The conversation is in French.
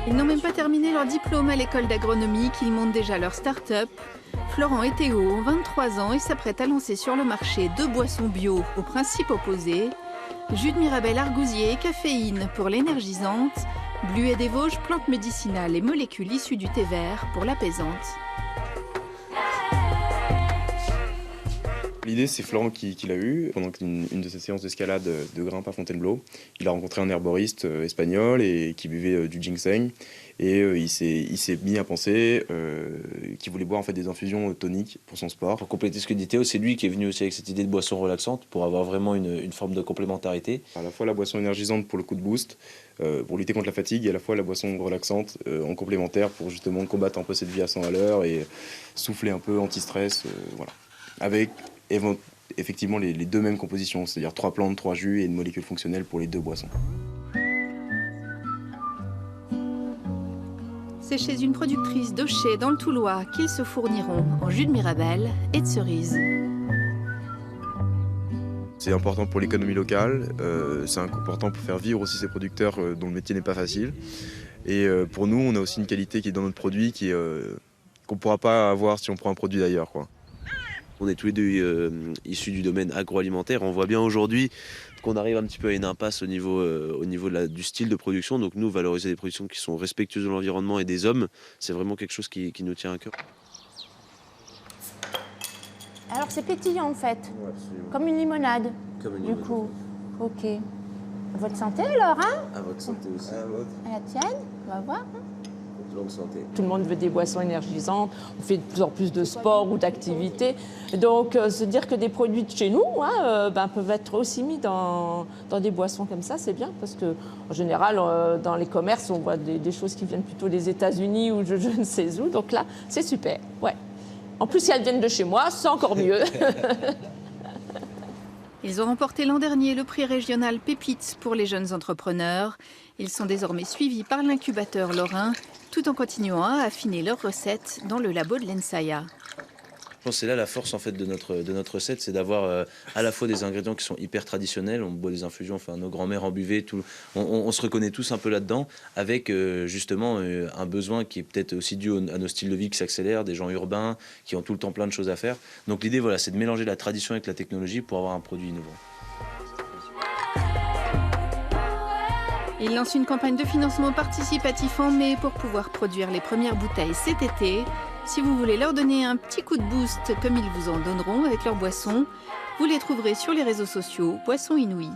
Ils n'ont même pas terminé leur diplôme à l'école d'agronomie qu'ils montent déjà leur start-up. Florent et Théo ont 23 ans et s'apprêtent à lancer sur le marché 2 boissons bio au principe opposé. Jus de Mirabelle argousier et caféine pour l'énergisante, Bluet des Vosges, plante médicinale et molécules issues du thé vert pour l'apaisante. L'idée, c'est Florent qui l'a eue pendant une de ses séances d'escalade de grimpe à Fontainebleau. Il a rencontré un herboriste espagnol et qui buvait du ginseng. Et il s'est mis à penser qu'il voulait boire en fait des infusions toniques pour son sport. Pour compléter ce que dit Théo, c'est lui qui est venu aussi avec cette idée de boisson relaxante pour avoir vraiment une forme de complémentarité. À la fois la boisson énergisante pour le coup de boost, pour lutter contre la fatigue, et à la fois la boisson relaxante en complémentaire pour justement combattre un peu cette vie à 100 à l'heure et souffler un peu anti-stress. Voilà. Avec effectivement les deux mêmes compositions, c'est-à-dire 3 plantes, 3 jus et une molécule fonctionnelle pour les 2 boissons. C'est chez une productrice d'Auchet dans le Toulois qu'ils se fourniront en jus de Mirabelle et de cerise. C'est important pour l'économie locale, c'est important pour faire vivre aussi ces producteurs dont le métier n'est pas facile. Et pour nous, on a aussi une qualité qui est dans notre produit qu'on ne pourra pas avoir si on prend un produit d'ailleurs, quoi. On est tous les deux issus du domaine agroalimentaire. On voit bien aujourd'hui qu'on arrive un petit peu à une impasse au niveau du style de production. Donc nous, valoriser des productions qui sont respectueuses de l'environnement et des hommes, c'est vraiment quelque chose qui nous tient à cœur. Alors c'est pétillant en fait, Ouais, comme une limonade. Comme une du limonade. coup, ok. À votre santé alors, hein? À votre santé aussi. À la tienne, on va voir. Hein? Longue santé. Tout le monde veut des boissons énergisantes, on fait de plus en plus de sport ou d'activités. Donc se dire que des produits de chez nous peuvent être aussi mis dans des boissons comme ça, c'est bien. Parce qu'en général, dans les commerces, on voit des choses qui viennent plutôt des États-Unis ou je ne sais où. Donc là, c'est super. Ouais. En plus, si elles viennent de chez moi, c'est encore mieux. Ils ont remporté l'an dernier le prix régional Pépites pour les jeunes entrepreneurs. Ils sont désormais suivis par l'incubateur lorrain, tout en continuant à affiner leurs recettes dans le labo de l'Ensaya. Je pense que c'est là la force en fait de notre recette, c'est d'avoir à la fois des ingrédients qui sont hyper traditionnels, on boit des infusions, enfin nos grands-mères en buvaient, on se reconnaît tous un peu là-dedans, avec justement un besoin qui est peut-être aussi dû à nos styles de vie qui s'accélèrent, des gens urbains qui ont tout le temps plein de choses à faire. Donc l'idée, voilà, c'est de mélanger la tradition avec la technologie pour avoir un produit innovant. Ils lancent une campagne de financement participatif en mai pour pouvoir produire les premières bouteilles cet été. Si vous voulez leur donner un petit coup de boost comme ils vous en donneront avec leurs boissons, vous les trouverez sur les réseaux sociaux Boissons Inouïes.